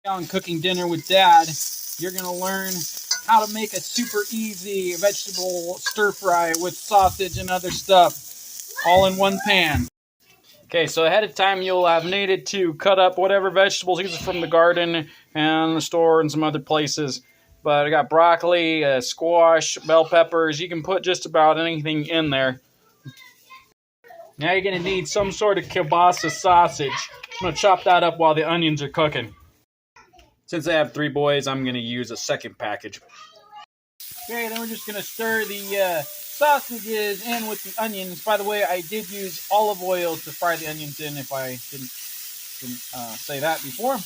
On Cooking Dinner with Dad, you're going to learn how to make a super easy vegetable stir fry with sausage and other stuff all in one pan. Okay, so ahead of time you'll have needed to cut up whatever vegetables, these are from the garden and the store and some other places. But I got broccoli, squash, bell peppers. You can put just about anything in there. Now you're going to need some sort of kielbasa sausage. I'm going to chop that up while the onions are cooking. Since I have 3 boys, I'm going to use a second package. Okay, then we're just going to stir the sausages in with the onions. By the way, I did use olive oil to fry the onions in if I didn't say that before.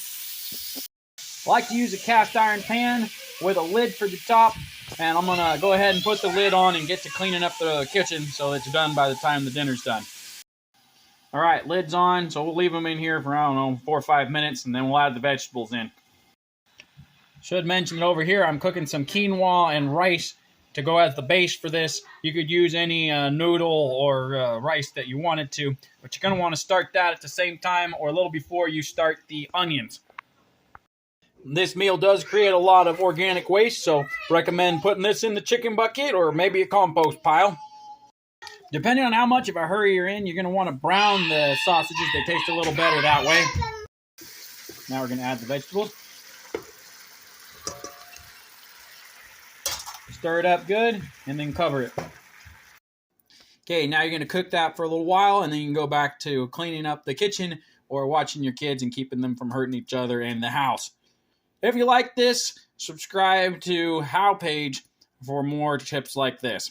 I like to use a cast iron pan with a lid for the top. And I'm going to go ahead and put the lid on and get to cleaning up the kitchen so it's done by the time the dinner's done. All right, lid's on, so we'll leave them in here for, 4 or 5 minutes, and then we'll add the vegetables in. Should mention that over here I'm cooking some quinoa and rice to go as the base for this. You could use any noodle or rice that you wanted to, but you're going to want to start that at the same time or a little before you start the onions. This meal does create a lot of organic waste, so recommend putting this in the chicken bucket or maybe a compost pile. Depending on how much of a hurry you're in, you're going to want to brown the sausages. They taste a little better that way. Now we're going to add the vegetables. Stir it up good, and then cover it. Okay, now you're going to cook that for a little while, and then you can go back to cleaning up the kitchen or watching your kids and keeping them from hurting each other in the house. If you like this, subscribe to How page for more tips like this.